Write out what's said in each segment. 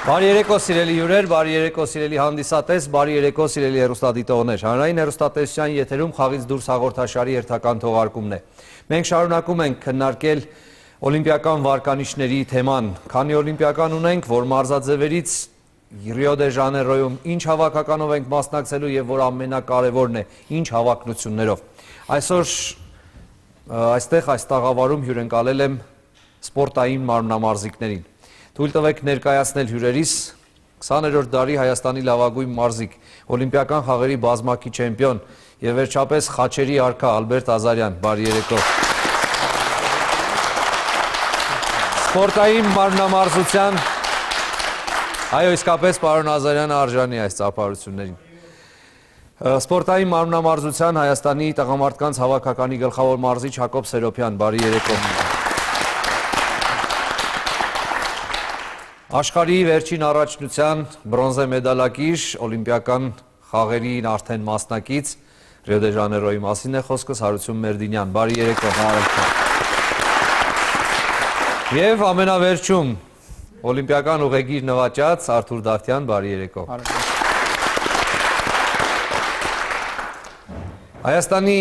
Բարի երեկո սիրելի հյուրեր, բարի երեկո սիրելի հանդիսատես, բարի երեկո սիրելի հեռուստադիտողներ։ Հանրային հեռուստատեսության եթերում խաղից դուրս հաղորդաշարի հերթական թողարկումն է։ Մենք շարունակում ենք քննարկել օլիմպիական վարկանիշների թեման։ Քանի օլիմպիական ունենք, որ մարզաձևերից Ռիո դե Ժանեյրոյում ինչ հավաքականով ենք մասնակցելու եւ որ ամենակարևորն է, ինչ հավակնություններով։ Այսօր այստեղ այս տաղավարում հյուրընկալել եմ սպորտային մարմնամարզիկներին։ Թույլ տվեք ներկայացնել հյուրերիս 20-րդ դարի Հայաստանի լավագույն մարզիկ, օլիմպիական խաղերի բազմակի չեմպիոն եւ վերջապես խաչերի արքա Ալբերտ Ազարյան, բարի երեկո։ Սպորտային մարմնամարզության այո, իսկապես պարոն Ազարյանը արժանի այս ծափարություններին։ Սպորտային մարմնամարզության Հայաստանի տղամարդկանց հավաքականի գլխավոր մարզիչ Հակոբ Սերոբյան, բարի երեկո։ Աշխարհի վերջին առաջնության բրոնզե մեդալակիր, օլիմպիական խաղերին արդեն մասնակից, Ռիո դե Ժանեյրոյի մասին է խոսքս, Հարություն Մերդինյան, բարի երեկո։ Եվ ամենավերջում օլիմպիական ուղեգիր նվաճած Արթուր Դավթյան, բարի երեկո։ Հայաստանի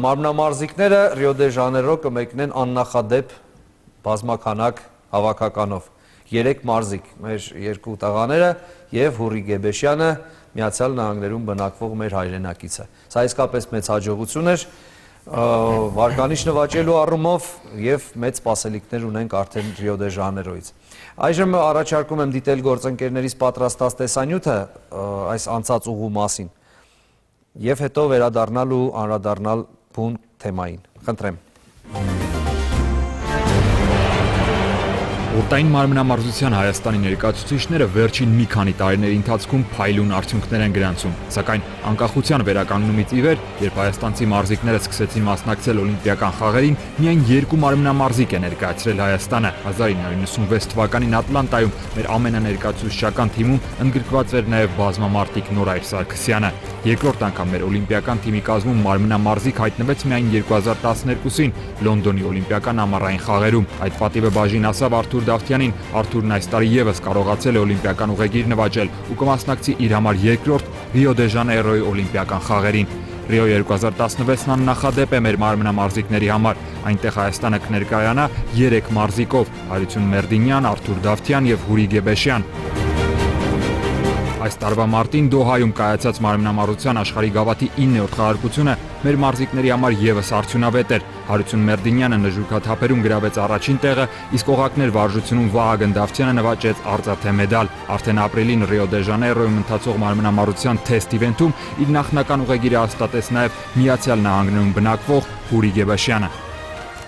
մարմնամարզիկները Ռիո դե Ժանեյրո կմեկնեն աննախադեպ բազմաքանակ հավաքականով։ 3 մարզիկ, մեր 2 տղաները եւ Հուրի Գեբեշյանը, Միացյալ Նահանգներում բնակվող մեր հայրենակիցը։ Սա իսկապես մեծ հաջողություն էր վարկանիշ նվաճելու առումով եւ մեծ սպասելիքներ ունենք արդեն Ռիո դե Ժանեյրոյից։ Այժմ առաջարկում եմ դիտել գործընկերներից պատրաստած տեսանյութը այս անցած ուղու մասին եւ հետո վերադառնալ ու անդրադառնալ բուն թեմային։ Խնդրեմ։ Սպորտային մարմնամարզության Հայաստանի ներկայացուցիչները վերջին մի քանի տարիների ընթացքում փայլուն արդյունքներ են գրանցում, սակայն անկախության վերականգնումից ի վեր, երբ հայաստանցի մարզիկները սկսեցին մասնակցել օլիմպիական խաղերին, միայն 2 մարմնամարզիկ է ներկայացրել Հայաստանը։ 1996 թվականին Ատլանտայում մեր ամենաներկայացուցչական թիմում ընդգրկված էր նաև բազմամարտիկ Նորայր Սարգսյանը։ Երկրորդ անգամ մեր օլիմպիական թիմի կազմում մարմնամարզիկ հայտնվեց միայն 2012-ին Լոնդոնի օլիմպիական ամառային խաղերում։ Այդ պատիվը բաժին ասավ Արթուր Դավթյանին, Արթուրն այս տարի եւս կարողացել է օլիմպիական ուղեգիր նվաճել ու կմասնակցի իր համար երկրորդ Ռիո դե Ժանեյրոյի օլիմպիական խաղերին։ Ռիո 2016-ն աննախադեպ է մեր մարմնամարզիկների համար։ Այնտեղ Հայաստանը կներկայանա 3 մարզիկով՝ Հարություն Մերդինյան, Արթուր Դավթյան եւ Հուրի Գեբեշյան։ Այս տարվա մարտին Դոհայում կայացած մարմնամարզության աշխարհի գավաթի 9-րդ խաղարկությունը մեր մարզիկների համար եւս արդյունավետ էր։ Հարություն Մերդինյանը նժուկաթափերում գրավեց առաջին տեղը, իսկ օղակներ վարժությունում Վահագն Դավթյանը նվաճեց արծաթե մեդալ։ Արդեն ապրիլին Ռիո դե Ժանեյրոյում ընթացող մարմնամարզության թեստ իվենթում իր նախնական ուղեգիրը հաստատեց նաև Միացյալ Նահանգներում բնակվող Հուրի Գեբեշյանը։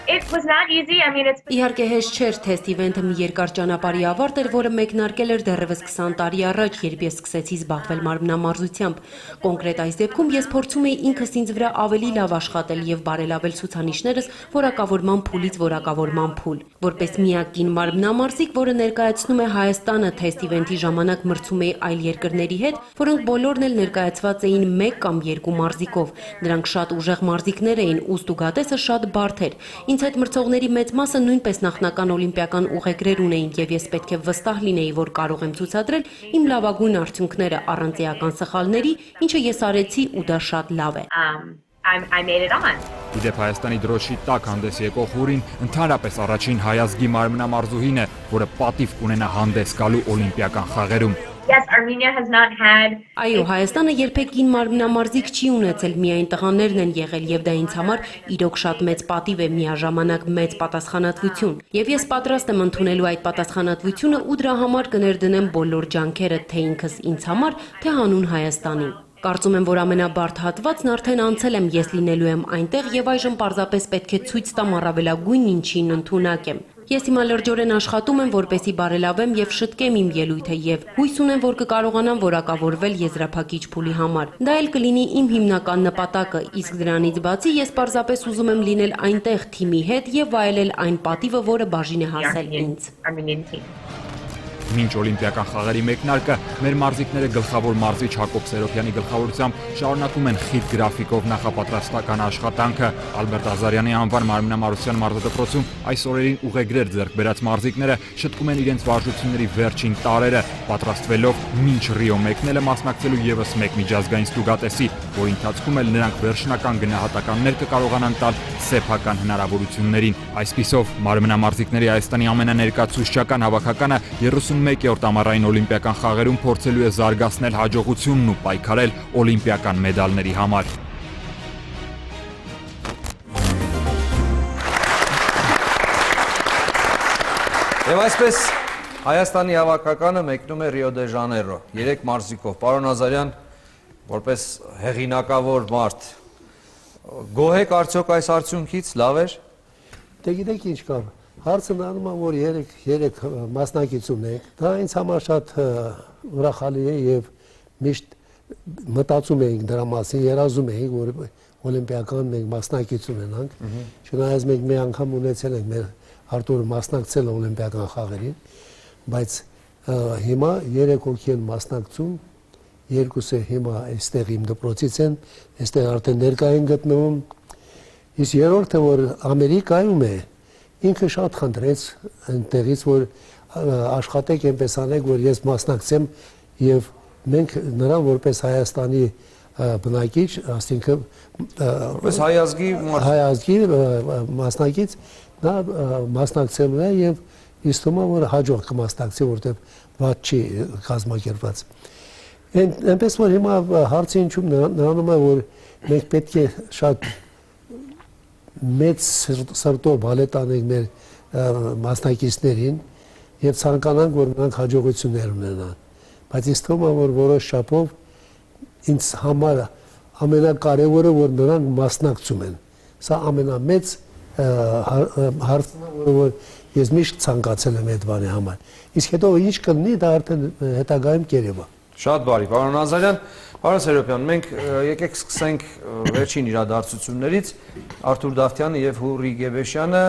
Իհարկե հեշտ չէր, թեստ իվենթը մի երկար ճանապարհի ավարտ էր, որը մեկնարկել էր դեռևս 20 տարի առաջ, երբ ես սկսեցի զբաղվել մարմնամարզությամբ։ Կոնկրետ այս դեպքում ես փորձում էի ինքս ինձ վրա ավելի լավ աշխատել եւ բարելավել ցուցանիշներս որակավորման փուլից որակավորման փուլ։ Որպես միակ կին մարմնամարզիկ, որը ներկայացնում է Հայաստանը, թեստ իվենթի ժամանակ մրցում էի այլ երկրների հետ, որոնք բոլորն էլ ներկայացված էին 1 կամ 2 մարզիկով։ Նրանք շատ ուժեղ մարզիկներ էին, ու ստուգատեսը շատ բարդ էր։ Ինձ հետ մրցողների մեծ մասը նույնպես նախնական օլիմպիական ուղեգրեր ունեին եւ ես պետք է վստահ լինեի, որ կարող եմ ցուցադրել իմ լավագույն արդյունքները առանց էական սխալների, ինչը ես արեցի ու դա շատ լավ է։ Իդեպ Հայաստանի դրոշի տակ հանդես եկող Հուրին ընդհանրապես առաջին հայազգի մարմնամարզուհին է, որը պատիվ կունենա հանդես գալու օլիմպիական խաղերում։ Այո, Հայաստանը երբեք կին մարմնամարզիկ չի ունեցել, միայն տղաներն են եղել եւ դա ինձ համար իրոք շատ մեծ պատիվ է, միաժամանակ մեծ պատասխանատվություն։ Եվ ես պատրաստ եմ ընդունելու այդ պատասխանատվությունը ու դրա համար կներդնեմ բոլոր ջանքերը, թե ինքս ինձ համար, թե հանուն Հայաստանի։ Կարծում եմ, որ ամենաբարդ հատվածն արդեն անցել եմ, ես լինելու եմ այնտեղ եւ այժմ պարզապես պետք է ցույց տամ առավելագույն ինչին ընդունակ եմ։ Ես հիմա լրջորեն աշխատում եմ, որպեսզի բարելավեմ եւ շտկեմ իմ ելույթը եւ հույս ունեմ, որ կկարողանամ որակավորվել եզրափակիչ փուլի համար։ Դա էլ կլինի իմ հիմնական նպատակը, իսկ դրանից բացի ես պարզապես ուզում եմ լինել այնտեղ թիմի հետ եւ վայելել այն պատիվը, որը բաժին է հասել ինձ։ Մինչ օլիմպիական խաղերի մեկնարկը մեր մարզիկները գլխավոր մարզիչ Հակոբ Սերոբյանի գլխավորությամբ շարունակում են խիտ գրաֆիկով նախապատրաստական աշխատանքը։ Ալբերտ Ազարյանի անվան մարմնամարզության մարզադպրոցում այս օրերին ուղեգրեր ձեռք բերած մարզիկները շտկում են իրենց վարժությունների վերջին տարրերը, պատրաստվելով մինչ Ռիո մեկնելը մասնակցելու ևս մեկ միջազգային ստուգատեսի, որի ընթացքում էլ նրանք վերջնական գնահատականներ կկարողանան տալ սեփական հնարավորություններին։ Այսպիսով մարմնամարզիկների Հայաստանի ամենաներկայացուցչական հավաքականը 31-րդ ամառային օլիմպիական խաղերում փորձելու է զարգացնել հաջողությունն ու պայքարել օլիմպիական մեդալների համար։ Եվ այսպես Հայաստանի հավաքականը մեկնում է Ռիո դե Ժանեյրո 3 մարզիկով։ Պարոն Ազարյան, որպես հեղինակավոր մարդ, գոհ եք արդյոք այս արդյունքից, լավ էր։ Դե գիտեք ինչ կա, հարցը նայում եմ, որ 3 մասնակից ունենք, դա ինձ համար շատ ուրախալի է եւ միշտ մտածում էինք դրա մասին, երազում էինք, որ օլիմպիական մենք մասնակից ունենանք, չնայած մենք մի անգամ ունեցել ենք մեր Արտուրը մասնակցել օլիմպիական խաղերին, բայց հիմա 3 հոգի են մասնակցում, 2-ը հիմա այստեղ իմ դպրոցից են, այստեղ արդեն ներկա են գտնվում, իսկ երրորդը, որ Ամերիկայում է, ինքը շատ խնդրեց այնտեղից, որ աշխատեք այնպես անեք, որ ես մասնակցեմ եւ մենք նրան որպես Հայաստանի բնակիչ, ասինքն որպես հայ ազգի մասնակից նա մասնակցելու է եւ իսկ թվում է որ հաջող կմասնակցի, որտեղ ված չի կազմակերպված։ Այնպես որ հիմա հարցը ինչու նրանում է, որ մենք պետք է շատ մեծ սրտով բալետ անենք մեր մասնակիցներին եւ ցանկանանք, որ նրանք հաջողություններ ունենան։ Բայց իսկ թվում է, որ որոշ չափով ինձ համար ամենակարևորը, որ նրանք մասնակցում են։ Սա ամենամեծ հարցն է, որ ես միշտ ցանկացել եմ այդ բանի համար։ Իսկ հետո ինչ կլինի, դա արդեն հետագայում կերևա։ Շատ բարի, պարոն Ազարյան, պարոն Սերոբյան, մենք եկեք սկսենք վերջին իրադարձություններից։ Արթուր Դավթյանը եւ Հուրի Գեբեշյանը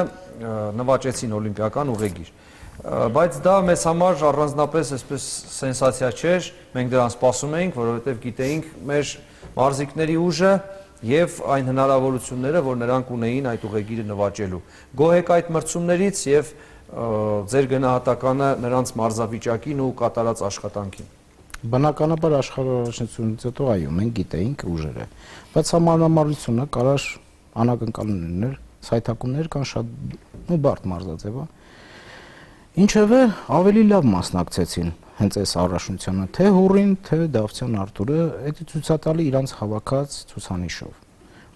նվաճեցին օլիմպիական ուղեգիր։ Բայց դա մեզ համար առանձնապես այսպես սենսացիա չէր, մենք դրան սպասում էինք, որովհետև գիտեինք մեր մարզիկների ուժը եւ այն հնարավորությունները, որ նրանք ունեին այդ ուղեգիրը նվաճելու։ Գոհ եք այդ մրցումներից եւ ձեր գնահատականը նրանց մարզավիճակին ու կատարած աշխատանքին։ Բնականաբար աշխարհաշինությունից հետո այո, մենք գիտեինք ուժերը, բայց համանամարությունը կարար անակնկալներ, սայթակումներ կան շատ բարդ մարզաձևը։ Ինչևէ, ավելի լավ մասնակցեցին հենց այս առաջնությանը, թե Հուրին, թե Դավթյան Արթուրը, դա ցույցատալի իրանց հավաքած ցուցանիշով։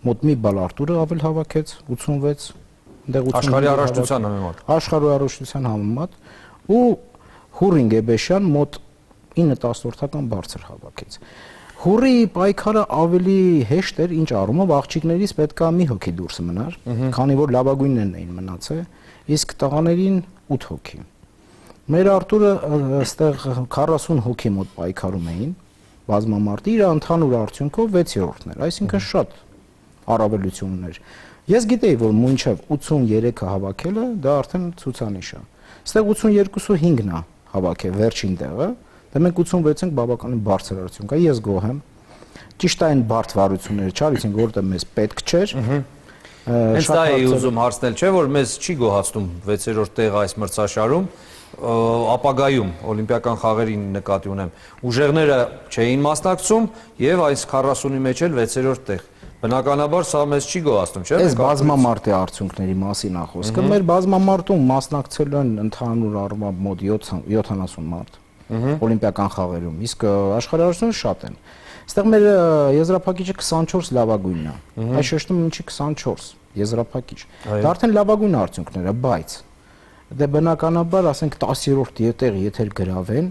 Մոտ մի բալ Արթուրը ավել հավաքեց 86, այնտեղ 80 աշխարհի առաջնության համեմատ։ Աշխարհի առաջնության համեմատ ու Հուրին Գեբեշյան մոտ 9/10-ական բարձր հավաքեց։ Հուրի պայքարը ավելի հեշտ էր, ինչ առումով աղջիկներից պետքա մի հոգի դուրս մնար, քանի որ լավագույններն էին մնացել, իսկ տղաներին 8 հոգի։ Մեր Արթուրը այստեղ 40 հոգի մոտ պայքարում էին, բազմամարտի իր ընդհանուր արդյունքով 6-րդն էր, այսինքն շատ առավելություն ուներ։ Ես գիտեի, որ մինչև 83-ը հավաքելը դա արդեն ցուցանիշ է։ Այստեղ 82-5-ն է հավաքել վերջին տեղը, դա մենք 86 ենք բավականին բարձր արդյունք է, ես գոհ եմ։ Ճիշտ է այն բարդ վարությունները չարեցինք, որտեղ մեզ պետք չէր։ Հենց դա էի ուզում հարցնել, չէ՞ որ մեզ չի գոհացնում 6-րդ տեղը այս մրցաշարում, ապագայում օլիմպիական խաղերին նկատի ունեմ։ Ուժեղները չէին մասնակցում եւ այս 40-ի մեջ էլ 6-րդ տեղ։ Բնականաբար սա մեզ չի գոհացնում, չէ՞։ Այս բազմամարտի արդյունքների մասին է խոսքը։ Մեր բազմամարտում մասնակցել են ընդհանուր առմամբ մոտ 70 մարդ օլիմպիական խաղերում, իսկ աշխարհաշինությունը շատ են։ Այստեղ մեր եզրափակիչը 24 լավագույնն է։ Այս շեշտում ինչի 24 եզրափակիչ։ Դա արդեն լավագույն արդյունքներ է, բայց դե բնականաբար, ասենք 10-րդ տեղ եթե գրավեն,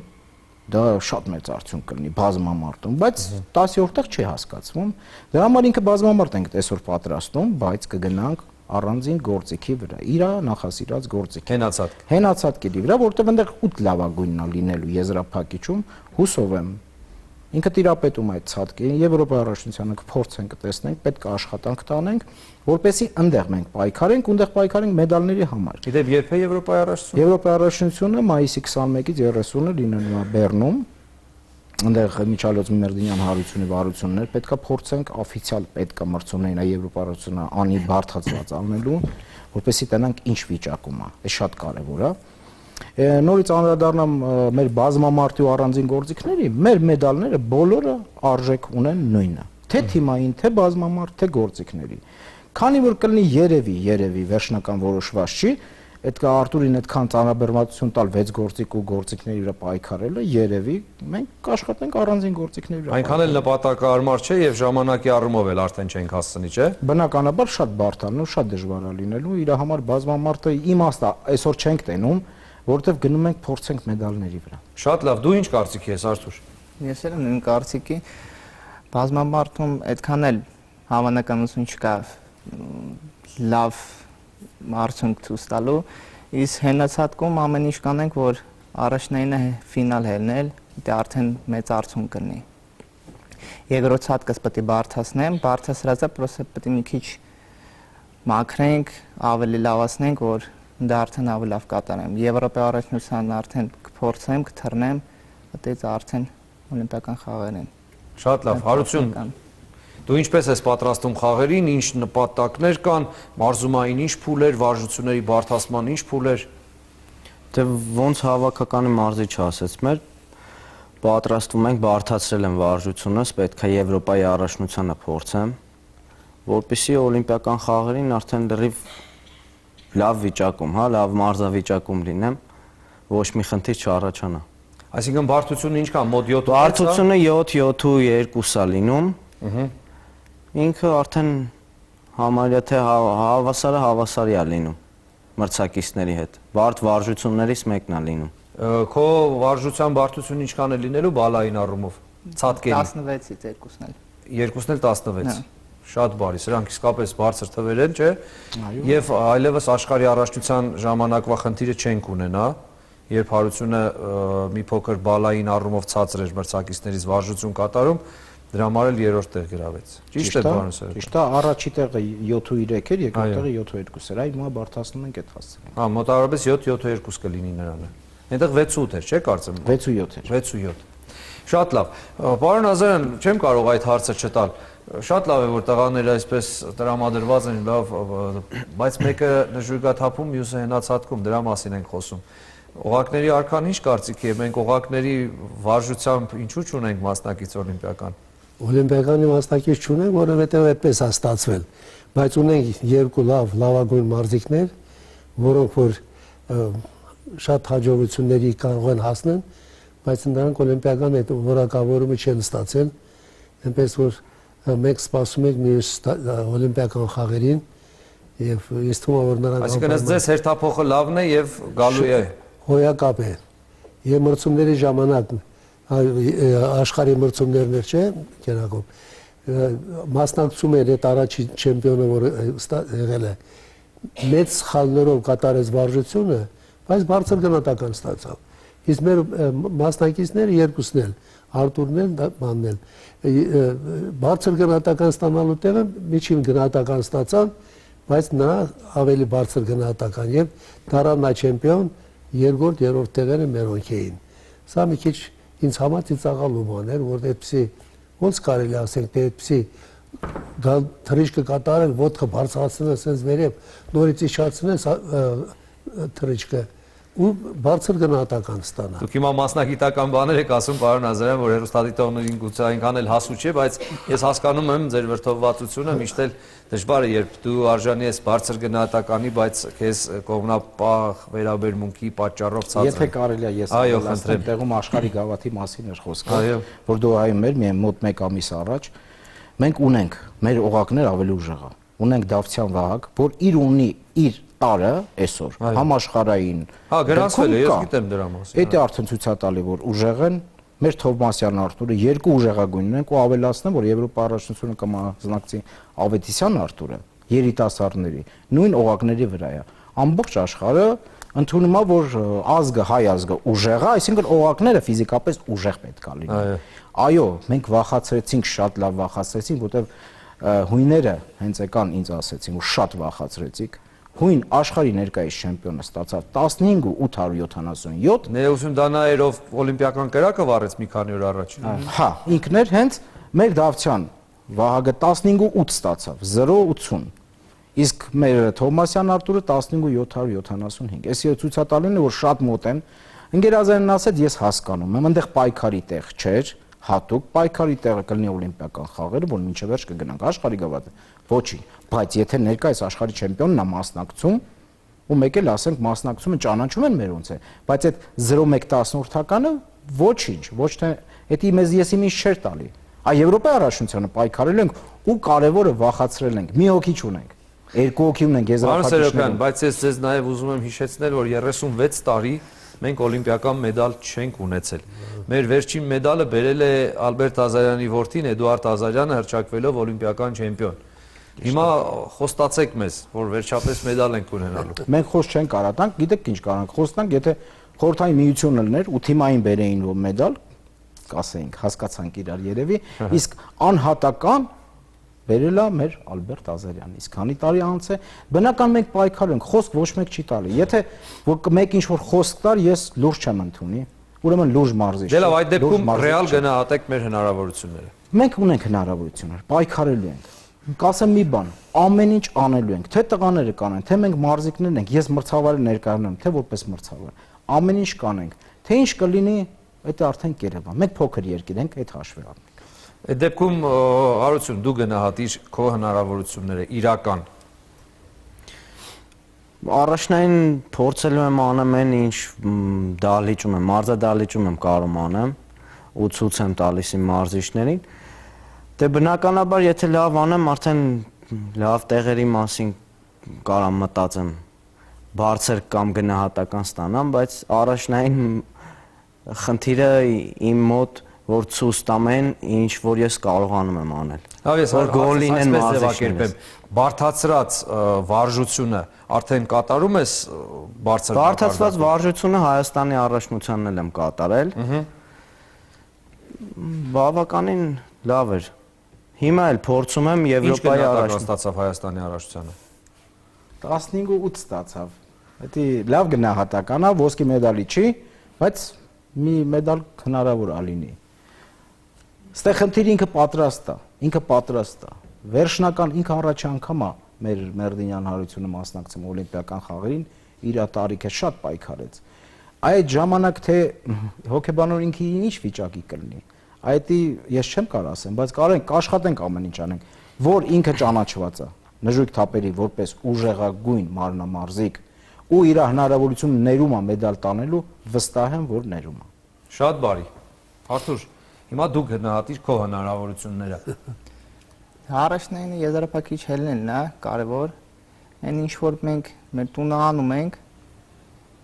դա շատ մեծ արդյունք կլինի բազմամարտում, բայց 10-րդ տեղ չի հասկացվում։ Դրա համար ինքը բազմամարտ ենք այսօր պատրաստում, բայց կգնանք առանձին գործիքի վրա, իր նախասիրած գործիքի։ Հենացածքի վրա, որտեղ այնտեղ 8 լավագույնն է լինելու եզրափակիչում, հուսով եմ ինքը տիրապետում այդ ցածկին, Եվրոպայի առաջնությանը կփորձենք տեսնենք, պետք է աշխատանք տանենք, որպեսզի այնտեղ մենք պայքարենք, այնտեղ պայքարենք մեդալների համար։ Գիտեք, երբ է Եվրոպայի առաջնությունը։ Եվրոպայի առաջնությունը մայիսի 21-ից 30-ը լինելու է Բեռնում, այնտեղ միջալոց Մերդինյան հարությունի վարություններ պետքա փորձենք օֆիցիալ պետքա մրցումներին Եվրոպայի առաջնությունը անի բարթացված անելու, որպեսզի տենանք ինչ վիճակում է, դա շատ կարևոր է։ Նորից անդրադառնամ մեր բազմամարտի ու առանձին գործիքների, մեր մեդալները բոլորը արժեք ունեն նույնը, թե թիմային, թե բազմամարտ, թե գործիքների։ Քանի որ կլինի երևի վերջնական որոշված չի, այդ կա Արտուրին այդքան ծանրաբեռնվածություն տալ 6 գործիք ու գործիքների վրա պայքարելը, երևի մենք կաշխատենք առանձին գործիքների վրա։ Այնքան էլ նպատակահարմար չէ եւ ժամանակի առումով էլ արդեն չենք հասցնի, չէ։ Բնականաբար շատ բարդ է, շատ դժվար է լինելու, իր համար բազմամարտը իմաստ է, այսօր չենք տենում, որովհետև գնում ենք փորձենք մեդալների վրա։ Շատ լավ, դու ինչ կարծիքի ես, Արթուր։ Ես էլ նույն կարծիքի, բազմամարտում այդքան էլ հավանականություն չկա լավ արդյունք ցույց տալու, իսկ հենացածքում ամեն ինչ կանենք, որ առաջնայինը ֆինալ հելնել, դա արդեն մեծ արդյունք կլինի։ Երկրորդ հատկս պետք է բարթացնեմ, բարթացրածը պրոստը պետք է մի քիչ մաքրենք, ավելի լավացնենք, որ դա արդեն ավելի լավ կատարեմ։ Եվրոպայի առաջնության արդեն կփորձեմ, կթռնեմ, այդից արդեն օլիմպիական խաղեր են։ Շատ լավ, Հարություն։ Դու ինչպես ես պատրաստում խաղերին, ինչ նպատակներ կան, մարզումային ինչ փուլեր, վարժությունների բարթացման ինչ փուլեր։ Դե ոնց հավաքականի մարզիչը ասեց մեր, պատրաստվում ենք, բարթացրել եմ վարժությունս, պետք է Եվրոպայի առաջնությանը փորձեմ, որպեսզի օլիմպիական խաղերին արդեն լրիվ լավ վիճակում, լավ մարզավիճակում լինեմ, ոչ մի խնդիր չառաջանա։ Այսինքն բարդությունը ինչքան, մոտ 7 Բարդությունը 7-7.2 է լինում։ Ինքը արդեն համարյա թե հավասարի է լինում մրցակիցների հետ։ Բարդ վարժություններից մեկն է լինում։ Քո վարժության բարդությունը ինչքան է լինելու բալային առումով։ Ցածկերի 16-ից 2-ն էլ։ Երկուսն էլ 16։ Շատ բարի, սրանք իսկապես բարձր թվեր են, չէ՞։ Եվ այլևս աշխարհի առաջնության ժամանակվա խնդիրը չենք ունենա, երբ Հարությունը մի փոքր բալային առումով ցածր էր մրցակիցներից վարժություն կատարում, դրա համար էլ երրորդ տեղ գրավեց։ Ճիշտ է, պարոն Սերոբյան։ Ճիշտ է, առաջի տեղը 7.3 էր, երկրորդ տեղը 7.2 էր, այ հիմա բարթացնում ենք այդ հասցեին։ Հա, մոտավորապես 7.2 կլինի նրանը։ Այնտեղ 6.8 էր, չէ՞ կարծեմ։ 6.7 էր։ 6.7։ Շատ լավ։ Պարոն Ազարյան, չեմ կարող այդ հարցը չտալ։ Շատ լավ է, որ տղաները այսպես տրամադրված են, լավ, բայց մեկը նժույգաթափում, մյուսը հենացածքում, դրա մասին ենք խոսում։ Օղակների արքան ինչ կարծիքի է, մենք օղակների վարժությամբ ինչու չունենք մասնակից օլիմպիական։ Օլիմպիականի մասնակից չունենք, որովհետև այդպես է ստացվել, բայց ունենք երկու լավագույն մարզիկներ, որոնք որ շատ հաջողությունների կարող են հասնել, բայց նրանք օլիմպիական այդ որակավորումը չեն ստացել, այնպես որ մենք սպասում ենք մյուս օլիմպիական խաղերին եւ ես թվում է որ նրանք Այսինքն ձեզ հերթափոխը լավն է եւ գալու է հոյակապ է եւ մրցումների ժամանակ աշխարհի մրցումներն էր չէ կերակով մասնակցում էր այդ առաջի չեմպիոնը որ եղել է մեծ սխալներով կատարեց վարժությունը բայց բարձր գնահատական ստացավ իսկ մեր մասնակիցները երկուսն էլ Արտուրն էլ բանն էլ բարձր գնահատական ստանալու տեղը միջին գնահատական ստացան բայց նա ավելի բարձր գնահատական եւ դառավ նա չեմպիոն երկրորդ երրորդ տեղերը մերոնք էին սա մի քիչ ինձ համար ծիծաղալու բան էր որ այդպեսի ոնց կարելի ասենք թե այդպեսի թռիչքը կատարել ոտքը բարձրացնել ասես վերև նորից իջացնել թռիչքը ու բարձր գնահատական ստանա։ Դուք հիմա մասնագիտական բաներ եք ասում, պարոն Ազարյան, որ հեռուստադիտողներին գուցե այնքան էլ հասու չէ, բայց ես հասկանում եմ ձեր վրդովվածությունը, միշտ էլ դժվար է, երբ դու արժանի ես բարձր գնահատականի, բայց քեզ կողմնապահ վերաբերմունքի պատճառով ցածր։ Եթե կարելի է ես ասեմ, տեղում աշխարհի գավաթի մասին էր խոսքը, որ դու այո մեր մի մոտ 1 ամիս առաջ մենք ունենք մեր օղակներ ավելի ուժեղ է։ Ունենք Դավթյան Վահագ, որ իր ունի իր տարը այսօր համաշխարհային Հա գրանցվել է, ես գիտեմ դրա մասին։ Դա արդեն ցույց է տալի, որ ուժեղ են մեր Թովմասյան Արտուրը երկու ուժեղագույնն են ու ավելացնեմ, որ Եվրոպա առաջնությունը կմասնակցի Ավետիսյան Արտուրը երիտասարդների նույն օղակների վրա է։ Ամբողջ աշխարհը ընդունում է, որ ազգը, հայ ազգը ուժեղ է, այսինքն օղակները ֆիզիկապես ուժեղ պետք է լինեն։ Այո, մենք վախացրեցինք, շատ լավ վախացրեցինք, որտեղ հույները հենց եկան ինձ ասեցին, որ շատ վախացրեցիք։ Հույն աշխարհի ներկայիս չեմպիոնը ստացավ 15.877։ Ներողություն, Դանայերով օլիմպիական կրակը վառեց մի քանի օր առաջ։ Հա, ինքն էր հենց մեր Դավթյան Վահագը 15.8 ստացավ, 0.80։ Իսկ մեր Թովմասյան Արտուրը 15.775։ Այսինքն ցույց է տալին, որ շատ մոտ են։ Ընկերազանն ասեց, ես հասկանում եմ, այնտեղ պայքարի տեղ չէր, հատուկ պայքարի տեղը կլինի օլիմպիական խաղերը, որ մինչև վերջ կգնանք աշխարհի գավաթը։ Ոչինչ, բայց եթե ներկայիս աշխարհի չեմպիոնն է մասնակցում, ու մեկ էլ ասենք մասնակցումը ճանաչում են մեր ոնց է, բայց այդ 0.1/10-ականը ոչինչ, ոչ թե դա մեզ եսի միշտ չէր տալի։ Այ Եվրոպայի առաջնությանը պայքարել ենք ու կարևորը վախացրել ենք։ Մի հոգի չունենք։ Երկու հոգի ունենք եզրափակիչներ։ Բայց ես ձեզ նաև ուզում եմ հիշեցնել, որ 36 տարի մենք օլիմպիական մեդալ չենք ունեցել։ Մեր վերջին մեդալը բերել է Ալբերտ Ազարյանի որդին Էդուարդ Ազարյանը հռչակվելով օլիմպիական չեմպիոն։ Հիմա խոստացեք մեզ, որ վերջապես մեդալ ենք ունենալու։ Մենք խոսք չենք կարող տանք, գիտեք ինչ կարանք խոստանք, եթե խորհրդային միությունը լիներ ու թիմային բերեին որ մեդալ, կասեինք, հասկացանք իրար երևի, իսկ անհատական բերել է մեր Ալբերտ Ազարյանը։ Իսկ քանի տարի անց է, բնական մենք պայքարել ենք, խոսք ոչ մեկ չի տալի։ Եթե մեկ ինչ որ խոսք տար, ես լուրջ չեմ ընդունի։ Ուրեմն լուրջ մարզիչ։ Դե լավ, այդ դեպքում ռեալ գնահատեք մեր հնարավորությունները։ Մենք ունենք հնարավորություններ, պայքարելու ենք։ Կասեմ մի բան, ամեն ինչ անելու ենք, թե տղաները կանեն, թե մենք մարզիկներն ենք, ես մրցավարը ներկայանում, թե որպես մրցավար։ Ամեն ինչ կանենք, թե ինչ կլինի, դա արդեն կերևա։ Մենք փոքր երկիր ենք, այդ հաշվի առնենք։ Այդ դեպքում Արություն, դու գնահատիր քո հնարավորությունները իրական։ Առաջնային փորձելու եմ անեմ այն ինչ դահլիճում եմ, մարզադահլիճում եմ կարող անեմ ու ցույց եմ տալիս իմ մարզիչներին։ Դե բնականաբար եթե լավ անեմ, արդեն լավ տեղերի մասին կարամ մտածեմ, բարձր կամ գնահատական ստանամ, բայց առաջնային խնդիրը իմ մոտ որ ցույց տամ ինչ որ ես կարողանում եմ անել։ Լավ, ես որ գոլ լինեն մարզիչներս։ Բարդացրած վարժությունը արդեն կատարում ես բարձր։ Բարդացված վարժությունը Հայաստանի առաջնությանն էլ եմ կատարել։ Բավականին լավ էր։ Հիմա էլ փորձում եմ Եվրոպայի առաջնություն ստացավ Հայաստանի առաջնությանը։ 15.8 ստացավ։ Դա լավ գնահատական է, ոսկի մեդալի չի, բայց մի մեդալ հնարավոր է լինի։ Ստեղ խնդիրը ինքը պատրաստ է։ Վերջնական ինքը առաջի անգամ է մեր Մերդինյան Հարությունը մասնակցում օլիմպիական խաղերին, իր տարիքը շատ պայքարեց։ Այդ ժամանակ թե հոկեբանոր ինքը ինչ վիճակի կլինի։ Այդ ես չեմ կարող ասեմ, բայց կարող ենք աշխատենք ամեն ինչ անենք, որ ինքը ճանաչված է նժույգ թափերի որպես ուժեղագույն մարմնամարզիկ ու իր հնարավորությունը ներում է մեդալ տանելու, վստահ եմ, որ ներում է։ Շատ բարի։ Արթուր, հիմա դու գնահատիր քո հնարավորությունները։ Առաջնային եզրափակիչ հելնելն է կարևոր։ Այն ինչ որ մենք մեր տունը անում ենք,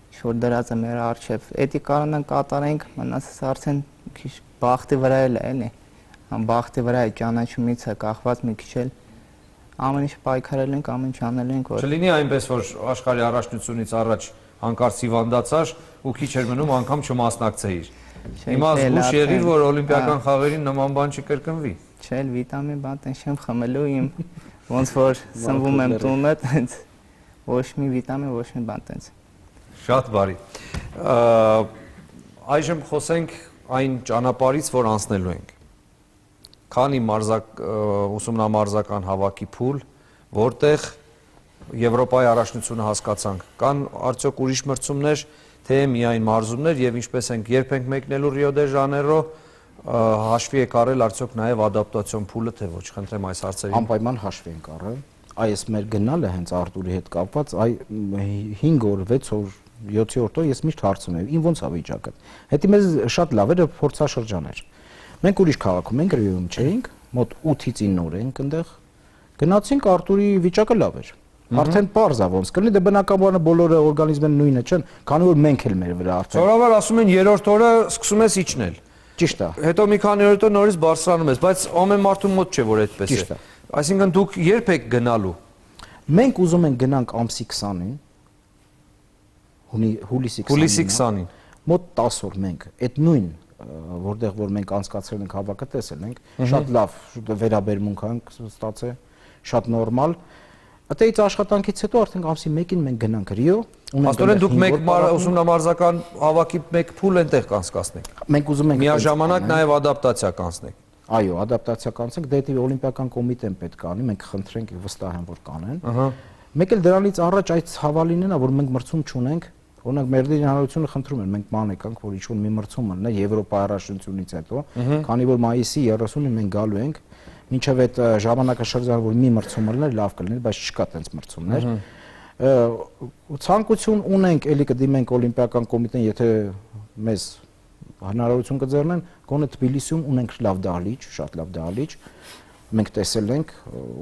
ինչ որ դրած է մեր առջև, դա կարողանանք կատարենք, մնացած արդեն քիչ բախտի վրա էլ է, էլի։ Ամ բախտի վրա է ճանաչումից է կախված մի քիչ էլ ամեն ինչ պայքարել ենք, ամեն ինչ անել ենք, որ Չլինի այնպես, որ աշխարհի առաջնությունից առաջ հանկարծ հիվանդացար ու քիչ էր մնում անգամ չմասնակցեիր։ Հիմա զգուշ եղիր, որ օլիմպիական խաղերին նման բան չկրկնվի։ Չէ, վիտամին բան տեն չեմ խմելու իմ ոնց որ սնվում եմ տունը, տենց ոչ մի վիտամին, ոչ մի բան տենց։ Շատ բարի։ Այժմ խոսենք այն ճանապարհից, որ անցնելու ենք։ Քանի ուսումնամարզական հավաքի փուլ, որտեղ Եվրոպայի առաջնությունը հասկացանք, կան արդյոք ուրիշ մրցումներ, թե միայն մարզումներ եւ ինչպես ենք երբ ենք մեկնելու Ռիո դե Ժանեյրո, հաշվի եք առել արդյոք նաեւ ադապտացիոն փուլը, թե ոչ, խնդրեմ այս հարցերին։ Անպայման հաշվի ենք առել։ Այս մեր գնալը հենց Արտուրի հետ կապված, 5 օր, 6 օր, 7-րդ օր ես միշտ հարցում եմ, ին ոնց է վիճակը։ Հետի մեզ շատ լավ էր փորձաշրջան էր։ Մենք ուրիշ քաղաքում ենք, Ռիոյում չէինք, մոտ 8-ից 9 օր ենք այնտեղ։ Գնացինք, Արտուրի վիճակը լավ էր։ Արդեն པարզ է ոնց կլինի, դե բնականաբար բոլորը օրգանիզմեն նույնը չեն, քանի որ մենք էլ մեր վրա արդեն։ Սովորաբար ասում են 3-րդ օրը սկսում ես իջնել։ Ճիշտ է։ Հետո մի քանի օր հետո նորից բարձրանում ես, բայց ամեն մարդու մոտ չէ որ այդպես է։ Այսինքն դուք երբ եք գնալու։ Մենք ուզում ենք գնանք ամսի 20-ին, հուլիսի 20-ին։ Մոտ 10 օր մենք այդ նույն որտեղ որ մենք անցկացրել ենք հավաքը տեսել ենք, շատ լավ վերաբերմունք ենք ստացել, շատ նորմալ։ Այդից աշխատանքից հետո արդեն ամսի 1-ին մենք գնանք Ռիո։ Աստորեն դուք մեկ ուսումնամարզական հավաքի մեկ փուլ այնտեղ կանցկացնեք։ Մենք ուզում ենք միաժամանակ նաև ադապտացիա կանցնեք։ Այո, ադապտացիա կանցնենք, դեպի օլիմպիական կոմիտեն պետք է անի, մենք խնդրենք վստահ եմ որ կանեն։ Մեկ էլ դրանից առաջ այդ հավալինն է, որ մենք մրցում չունենք, օրինակ Մերդի հանրությունը խնդրում են, մենք ման եկանք, որ ինչ-որ մի մրցում ունենա Եվրոպա առաջնությունից հետո, քանի որ մայիսի 30-ին մենք գալու ենք, մինչև այդ ժամանակաշրջանը որ մի մրցում լիներ, լավ կլիներ, բայց չկա տենց մրցումներ։ Ցանկություն ունենք, ելի կդիմենք օլիմպիական կոմիտեն, եթե մեզ հնարավորություն կձեռնեն, գոնե Թբիլիսիում ունենք լավ դահլիճ, շատ լավ դահլիճ։ Մենք տեսել ենք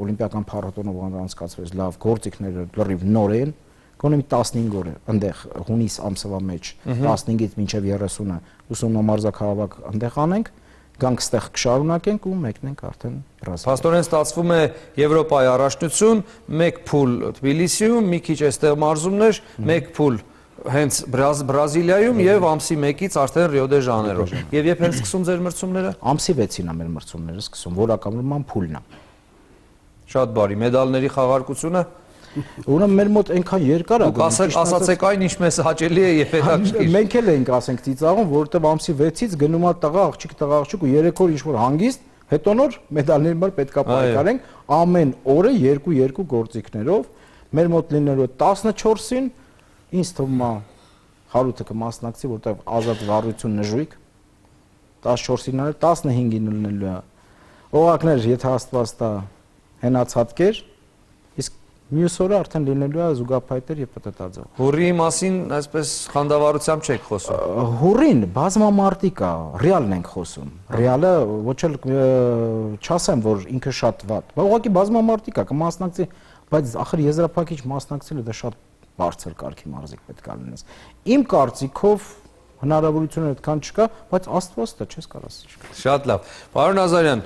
օլիմպիական փառատոնով անցկացվեց լավ գործիքները լրիվ նոր են, գոնե մի 15 օր այնտեղ հունիս ամսվա մեջ 15-ից մինչև 30-ը ուսումնամարզակ հավաք այնտեղ անենք, գանք ստեղ կշարունակենք ու մեկնենք արդեն Բրազիլիա։ Փաստորեն ստացվում է Եվրոպայի առաջնություն, մեկ փուլ Թբիլիսիում, մի քիչ այստեղ մարզումներ, մեկ փուլ հենց Բրազիլիայում եւ ամսի 1-ից արդեն Ռիո դե Ժանեյրո։ Եվ երբ են սկսում ձեր մրցումները։ Ամսի 6-ին է մեր մրցումները սկսում, որակավորման փուլն է։ Շատ բարի, մեդալների խաղարկությունը։ Ուրեմն մեր մոտ այնքան երկար է։ Դուք ասացեք այն ինչպես հաճելի է եւ հետաքրքիր։ Մենք էլ ենք ասենք ծիծաղում, որովհետեւ ամսի 6-ից գնում է տղա աղջիկ ու 3 օր ինչ-որ հանգիստ, հետո նոր մեդալների մար պետքա պայքարենք ամեն օրը 2 գործիքներով։ Մեր մոտ լինելու 14-ին ինձ թվում է Հարութը կմասնակցի, որտեղ ազատ վարություն նժույգ 14-ին 15-ին լինելու է։ Օղակներ, եթե Աստված տա հենացածկեր, իսկ մյուս օրը արդեն լինելու է զուգապայթեր եւ պտտաձող։ Հուրի մասին այսպես խանդավառությամբ չեք խոսում։ Հուրին բազմամարտիկ է, ռեալն ենք խոսում։ Ռեալը ոչ էլ չասեմ, որ ինքը շատ վատ, բայց ուղղակի բազմամարտիկ է, կմասնակցի, բայց ախր եզրափակիչ մասնակցելը դա շատ բարձր կարգի մարզիկ պետք է լինես։ Իմ կարծիքով հնարավորությունը այդքան չկա, բայց Աստված տա չես կարաս չկա։ Շատ լավ։ Պարոն Ազարյան,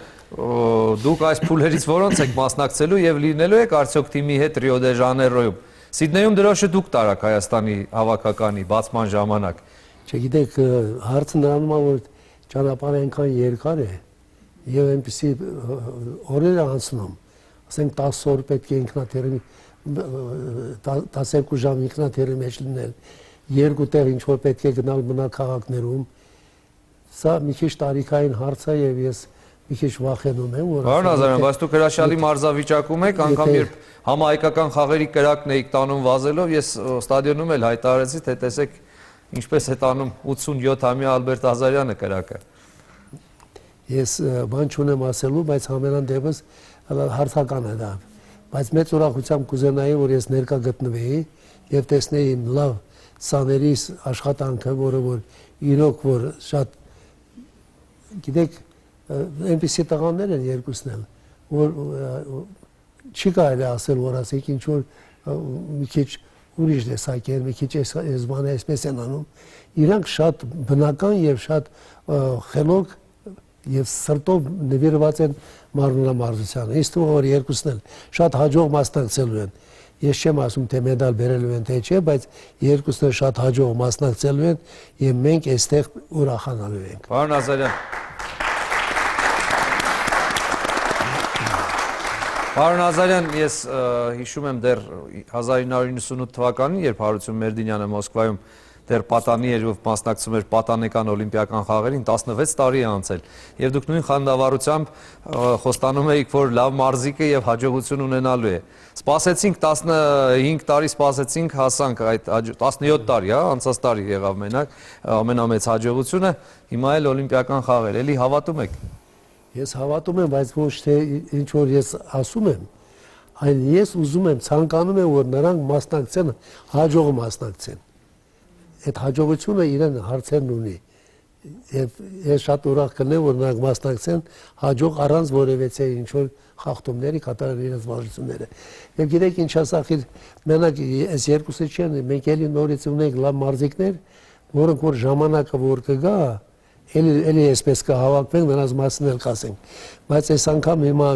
դուք այս փուլերից որոնց եք մասնակցելու եւ լինելու եք արդյոք թիմի հետ Ռիո դե Ժանեյրոյում։ Սիդնեյում դրոշը դուք տարաք Հայաստանի հավաքականի բացման ժամանակ։ Չգիտեք, հարցը նրանում է, որ ճանապարհը այնքան երկար է եւ այնպեսի օրեր անցնում, ասենք 10 օր պետք է ինքնաթիռի 12 ժամ ինքնաթիռի մեջ լինել, 2 տեղ ինչ որ պետք է գնալ մնակաղաքներում, սա մի քիչ տարիքային հարց է եւ ես մի քիչ վախենում եմ, որ Պարոն Ազարյան, բայց դուք հրաշալի մարզավիճակում եք, անգամ երբ համահայկական խաղերի կրակն էիք տանում վազելով, ես ստադիոնում էլ հայտարարեցի, թե տեսեք ինչպես է տանում 87-ամյա Ալբերտ Ազարյանը կրակը։ Ես բան չունեմ ասելու, բայց համենայն դեպս հարցական է դա։ Բայց մեծ ուրախությամբ կուզենայի, որ ես ներկա գտնվեի եւ տեսնեի իմ լավ սաներիս աշխատանքը, որը որ իրոք որ շատ գիտեք այնպեսի տղաներ են երկուսն էլ, որ չի կարելի ասել, որ ասեք ինչ որ մի քիչ ուրիշ տեսակեր, մի քիչ այս բանը այսպես են անում, իրանք շատ բնական եւ շատ խելոք եւ սրտով նվիրված են մարմնամարզությանը։ Իսկ որ երկուսն էլ շատ հաջող մասնակցելու են։ Ես չեմ ասում թե մեդալ բերելու են թե չէ, բայց երկուսն էլ շատ հաջող մասնակցելու են եւ մենք այստեղ ուրախանալու ենք։ Պարոն Ազարյան։ Պարոն Ազարյան, ես հիշում եմ դեռ 1998 թվականին, երբ Հարություն Մերդինյանը Մոսկվայում դեռ պատանի էր ու մասնակցում էր պատանեկան օլիմպիական խաղերին, 16 տարի է անցել եւ դուք նույն խանդավառությամբ խոստանում եք, որ լավ մարզիկ է եւ հաջողություն ունենալու է։ Սպասեցինք 15 տարի սպասեցինք, հասանք այդ 17 տարի, հա, անցած տարի եղավ մենակ ամենամեծ հաջողությունը, հիմա էլ օլիմպիական խաղեր, էլի հավատում եք։ Ես հավատում եմ, բայց ոչ թե ինչ որ ես ասում եմ, այլ ես ուզում եմ, ցանկանում եմ, որ նրանք մասնակցեն, հաջող մասնակցեն։ Այդ հաջողությունը իրեն հարցերն ունի եւ ես շատ ուրախ կլինեմ, որ նրանք մասնակցեն հաջող առանց որևէ ինչ որ խախտումների կատարեն իրենց վարժությունները։ Եվ գիտեք ինչ ասախիր, մենակ այս երկուսը չեն, մենք էլի նորից ունենք լավ մարզիկներ, որոնք որ ժամանակը որ կգա, էլի այսպես կհավաքվենք, նրանց մասին էլ կասենք։ Բայց այս անգամ հիմա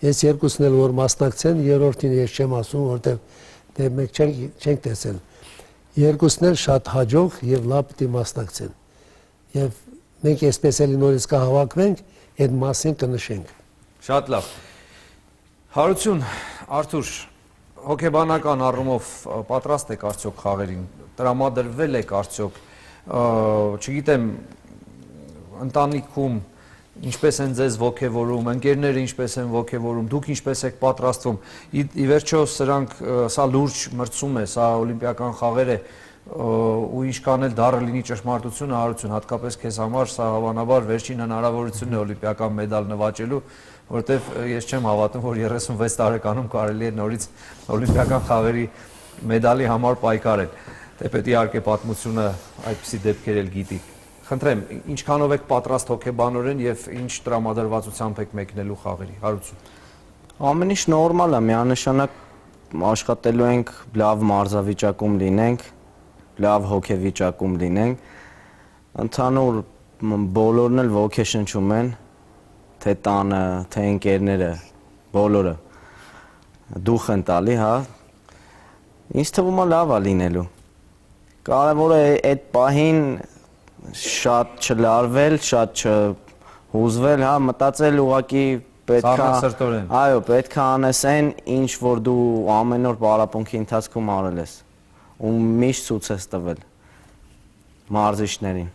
այս երկուսն էլ որ մասնակցեն, երրորդին ես չեմ ասում, որտեղ դե մենք չենք տեսել։ երկուսն էլ շատ հաջող եւ լավ պիտի մասնակցեն։ Եվ մենք այսպես էլի նորից կհավաքվենք, այդ մասին կնշենք։ Շատ լավ։ Հարություն, Արթուր, հոգեբանական առումով պատրաստ եք արդյոք խաղերին, տրամադրվել եք արդյոք, չգիտեմ, ընտանիքում ինչպես են ձեզ ոգևորում, ընկերները ինչպես են ոգևորում, դուք ինչպես եք պատրաստվում։ Ի վերջո սրանք սա լուրջ մրցում է, սա օլիմպիական խաղեր է, ու ինչքան էլ դառը լինի ճշմարտությունը, Հարություն, հատկապես քեզ համար սա հավանաբար վերջին հնարավորությունն է օլիմպիական մեդալ նվաճելու, որտեվ ես չեմ հավատում, որ 36 տարեկանում կարելի է նորից օլիմպիական խաղերի մեդալի համար պայքարել։ Թեպետ իհարկե պատմությունը այդպիսի դեպքեր էլ գիտի։ Խնդրեմ, ինչքանով եք պատրաստ հոգեբանորեն եւ ինչ տրամադրվածությամբ եք մեկնելու խաղերի, Հարություն։ Ամեն ինչ նորմալ է, միանշանակ աշխատելու ենք լավ մարզավիճակում լինենք, լավ հոգեվիճակում լինենք։ Ընդհանուր բոլորն էլ ոգեշնչում են, թե տանը, թե ընկերները, բոլորը դուխ են տալի, հա։ Ինձ թվում է լավ է լինելու։ Կարևորը այդ պահին շատ չլարվել, շատ չհուզվել, հա, մտածել ուղղակի Սառնասրտորեն։ Այո, պետք է անես այն, ինչ որ դու ամեն օր պարապմունքի ընթացքում արել ես, ու միշտ ցույց ես տվել մարզիչներին։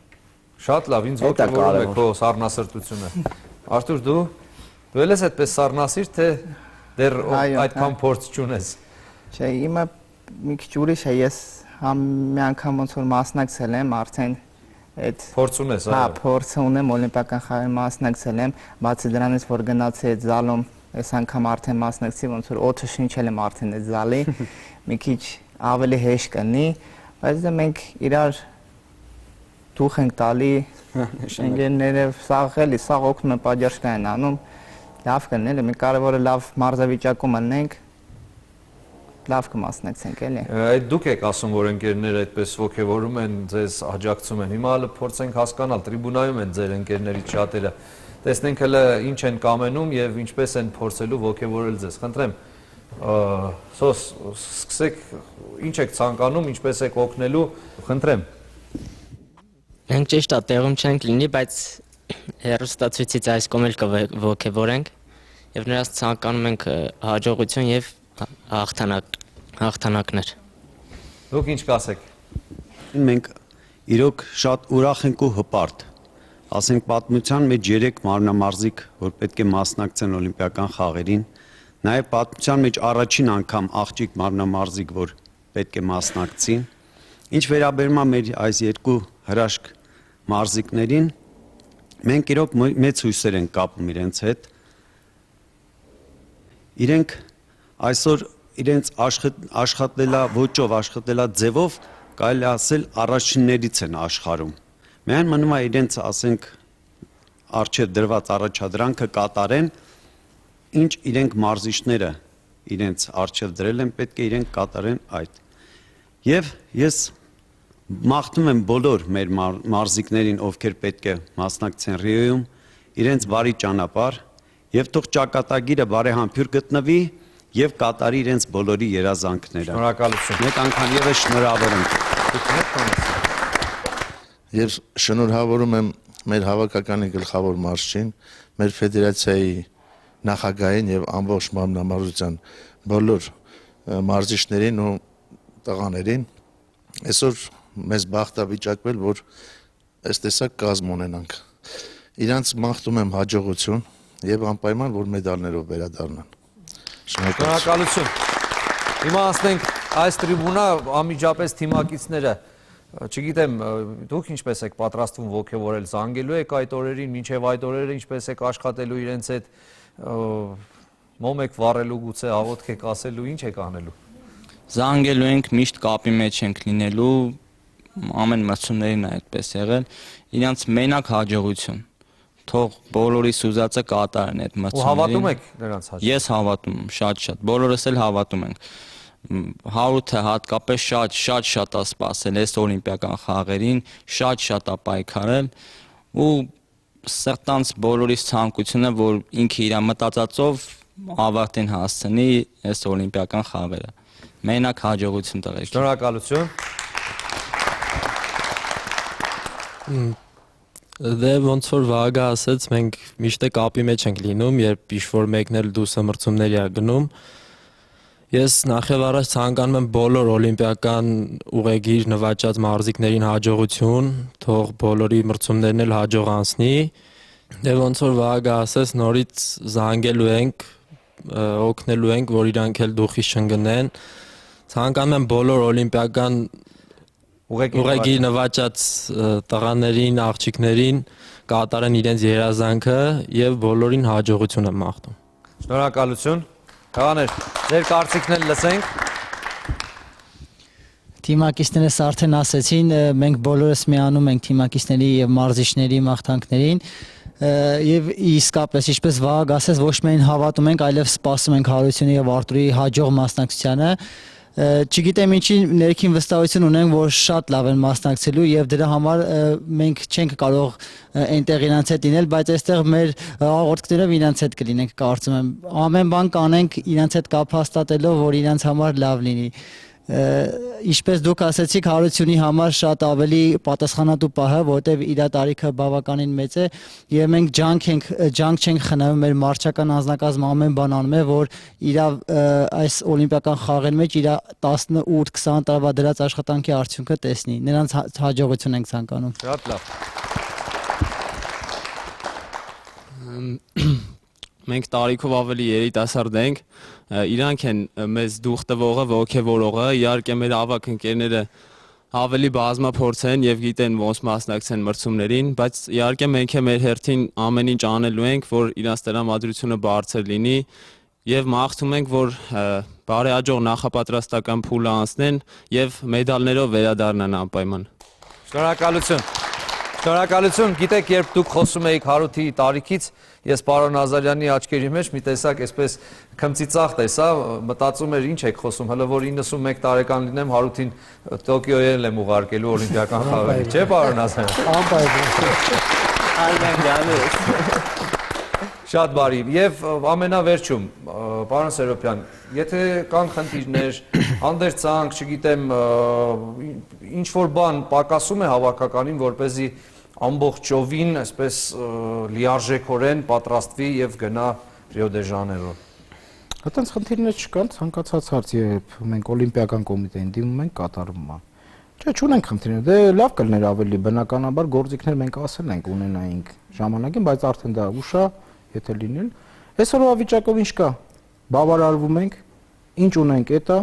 Շատ լավ, ինձ ոգևորում է քո սառնասրտությունը։ Արթուր, դու էլ ես այդպես սառնասիրտ, թե դեռ այդքան փորձ չունես։ Չէ, իմը մի քիչ ուրիշ է, ես մի անգամ ոնց որ մասնակցել եմ, արդեն այդ փորձ ունես, այո։ Հա, փորձ ունեմ, օլիմպիական խաղերին մասնակցել եմ, բացի դրանից որ գնացի այդ զալում, այս անգամ արդեն մասնակցի, ոնց որ օդը շնչել եմ արդեն այդ զալի, մի քիչ ավելի հեշտ կլինի, բայց դա մենք իրար դուխ ենք տալի, ընկերները սաղ օգնում են պատժական անում, լավ կլինի, մի կարևորը լավ մարզավիճակում լինենք, լավ կմասնակցենք, էլի։ Այդ դուք եք ասում, որ ընկերները այդպես ոգևորում են, ձեզ աջակցում են։ Հիմա հələ փորձենք հասկանալ, տրիբունայում են ձեր ընկերներից շատերը։ Տեսնենք հələ ինչ են կամենում եւ ինչպես են փորձելու ոգևորել ձեզ։ Խնդրեմ, Սոս, սկսեք, ինչ եք ցանկանում, ինչպես եք օգնելու, խնդրեմ։ Մենք ճիշտ է, տեղում չենք լինի, բայց հեռուստացույցից այս կողմել կոգևորենք եւ նրանց ցանկանում ենք հաջողություն եւ հաղթանակներ։ Դուք ինչ կասեք։ Մենք իրոք շատ ուրախ ենք ու հպարտ։ Ասենք պատմության մեջ 3 մարմնամարզիկ, որ պետք է մասնակցեն օլիմպիական խաղերին, նաև պատմության մեջ առաջին անգամ աղջիկ մարմնամարզիկ, որ պետք է մասնակցի։ Ինչ վերաբերում է մեր այս 2 հրաշք մարզիկներին, մենք իրոք մեծ հույսեր ենք կապում իրենց հետ։ Իրենք այսօր իրենց աշխատելա ոճով, աշխատելա ձևով կարելի ասել առաջիններից են աշխարհում։ Միայն մնում է իրենց, ասենք, առջև դրված առաջադրանքը կատարեն, ինչ իրենք մարզիչները իրենց առջև դրել են, պետք է իրենք կատարեն այդ։ Եվ ես մաղթում եմ բոլոր մեր մարզիկներին, ովքեր պետք է մասնակցեն Ռիոյում, իրենց բարի ճանապարհ եւ թող ճակատագիրը բարեհամբույր գտնվի եւ կատարի իրենց բոլորի երազանքները։ Շնորհակալություն։ Մեկ անգամ եւս շնորհավորում։ Ես շնորհավորում եմ մեր հավաքականի գլխավոր մարզչին, մեր ֆեդերացիայի նախագահին եւ ամբողջ մարմնամարզության բոլոր մարզիչներին ու տղաներին։ Այսօր մեզ բախտ է վիճակվել, որ այս տեսակ կազմ ունենանք։ Իրանց մաղթում եմ հաջողություն եւ անպայման որ մեդալներով վերադառնան։ Շնորհակալություն։ Հիմա ասենք այս տրիբունա անմիջապես թիմակիցները, չգիտեմ, դուք ինչպես եք պատրաստվում ոգևորել, զանգելու եք այդ օրերին, մինչև այդ օրերը ինչպես եք աշխատելու իրենց հետ, մոմ եք վառելու գուցե, աղոթք եք ասելու, ինչ եք անելու։ Զանգելու ենք, միշտ կապի մեջ ենք լինելու, ամեն մրցումներին է այդպես եղել, իրանց մենակ հաջողություն։ Թող բոլորիս ուզածը կատարեն այդ մրցումներին։ Ու հավատում եք նրանց հաջողություն։ Ես հավատում եմ, շատ, բոլորս էլ հավատում ենք։ Հարութը հատկապես շատ է սպասել այս օլիմպիական խաղերին, շատ է պայքարել ու սրտանց բոլորիս ցանկությունը, որ ինքը իր մտածածով ավարտին հասցնի այս օլիմպիական խաղերը։ Մենակ հաջողություն տղեկ։ Շնորհակալություն։ Դե ոնց որ Վագը ասաց, մենք միշտ կապի մեջ ենք լինում, երբ ինչ-որ մեկն էլ դուսը մրցումների է գնում։ Ես նախ եւ առաջ ցանկանում եմ բոլոր օլիմպիական ուղեգիր նվաճած մարզիկներին հաջողություն, թող բոլորի մրցումներն էլ հաջող անցնի։ Դե ոնց որ Վագը ասաց, նորից զանգելու ենք, օգնելու ենք, որ իրանք էլ դուխից չընկնեն։ Ցանկանում եմ բոլոր օլիմպիական ուղեգիր նվաճած տղաներին, աղջիկներին կատարեն իրենց երազանքը եւ բոլորին հաջողություն եմ մաղթում։ Շնորհակալություն։ Տղաներ, ձեր կարծիքն էլ լսենք։ Թիմակիցներս արդեն ասեցին, մենք բոլորս միանում ենք թիմակիցների եւ մարզիչների մաղթանքներին եւ իսկապես ինչպես Վահագ ասեց, ոչ միայն հավատում ենք, այլև սպասում ենք Հարությունի եւ Արտուրի հաջող մասնակցությանը։ Չգիտեմ ինչի ներքին վստահություն ունենք, որ շատ լավ են մասնակցելու եւ դրա համար մենք չենք կարող այնտեղ իրancs հետ լինել, բայց այստեղ մեր հաղորդքներով իրancs հետ կլինենք, կարծում եմ։ Ամեն բան կանենք իրancs հետ կապ հաստատելով, որ իրancs համար լավ լինի։ Ինչպես դուք ասացիք, Հարությունի համար շատ ավելի պատասխանատու պահ է, որտեղ իր տարիքը բավականին մեծ է եւ մենք ջանք չենք խնայում, մեր մարզչական անձնակազմը ամեն բան անում է, որ իր այս օլիմպիական խաղերի մեջ իր 18-20 տարվա դրած աշխատանքի արդյունքը տեսնի։ Նրանց հաջողություն ենք ցանկանում։ Շատ լավ։ Մենք տարիքով ավելի երիտասարդ ենք, իրանք են մեզ դուխ տվողը, ոգևորողը, իհարկե մեր ավագ ընկերները ավելի բազմափորձ են եւ գիտեն ոնց մասնակցեն մրցումներին, բայց իհարկե մենք մեր հերթին ամեն ինչ անելու ենք, որ իրանց տրամադրությունը բարձր լինի եւ մաղթում ենք, որ բարեհաջող նախապատրաստական փուլը անցնեն եւ մեդալներով վերադառնան անպայման։ Շնորհակալություն։ Շնորհակալություն, գիտեք, երբ դուք խոսում եք Հարութի տարիքից, ես պարոն Ազարյանի աչքերի մեջ մի տեսակ այսպես քմծիծաղ տեսա, մտածում էր ինչ եք խոսում, հələ որ 91 տարեկան լինեմ, Հարութին Տոկիոյել եմ ուղարկելու օլիմպիական խաղերի, չէ՞ պարոն Ազարյան։ Շատ բարի, եւ ամենավերջում, պարոն Սերոպյան, եթե կան խնդիրներ, հանդերձանք, չգիտեմ, ինչ-որ բան պակասում է հավաքականին, որպեսզի ամբողջովին, այսպես լիարժեքորեն պատրաստվի եւ գնա Ռիո դե Ժանեյրո։ Այդտենց խնդիրներ չկան, ցանկացած հարց, երբ մենք օլիմպիական կոմիտեին դիմում ենք, կատարվում է։ Չէ, չունենք խնդիրներ, դե լավ կլներ ավելի, բնականաբար գործիքներ մենք ասել ենք ունենայինք ժամանակին, բայց արդեն դա ուշ է, եթե լինել։ Այսօրվա վիճակով ինչ կա, բավարարվում ենք, ինչ ունենք էտա,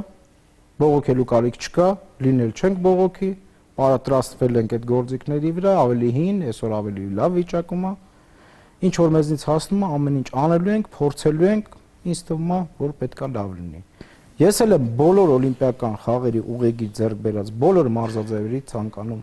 բողոքելու կարիք չկա, լինել չենք բողոքի, պատրաստվել ենք այդ գործիքների վրա, ավելի հին, այսօր ավելի լավ վիճակում է, ինչ որ մեզնից հասնում է, ամեն ինչ անելու ենք, փորձելու ենք, ինձ թվում է, որ պետքա լավ լինի։ Ես էլ եմ բոլոր օլիմպիական խաղերի ուղեգիր ձեռք բերած բոլոր մարզաձևերի ցանկանում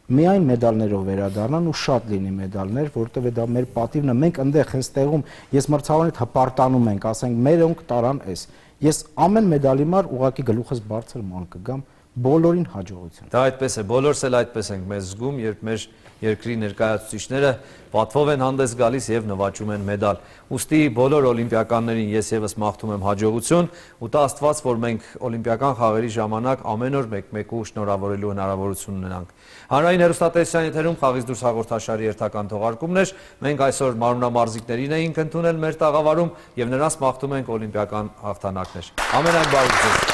միայն մեդալներով վերադառնան ու շատ լինի մեդալներ, որտեղ դա մեր պատիվն է, մենք այնտեղ հենց տեղում ես մրցավարից հպարտանում ենք, ասենք մերոնք տարան էս։ Ես ամեն մեդալի մար ուղակի գլուխս բարձր ման կգամ, բոլորին հաջողություն։ Դա այդպես է, բոլորս էլ այդպես ենք մեզ զգում, երբ մեր երկրի ներկայացուցիչները պատվով են հանդես գալիս եւ նվաճում են մեդալ։ Ուստի բոլոր օլիմպիականներին ես եւս մաղթում եմ հաջողություն ու տա Աստված, որ մենք օլիմպիական խաղերի ժամանակ ամեն օր մեկ-մեկու շնորհավորելու հնարավորություն ունենանք։ Հանրային հեռուստատեսության եթերում Խաղից դուրս հաղորդաշարի երթական թողարկումն էր։ Մենք այսօր մարմնամարզիկներին էինք ընդունել մեր տաղավարում եւ նրանց մաղթում ենք օլիմպիական հաղթանակներ։ Ամենայն բարիք ձեզ։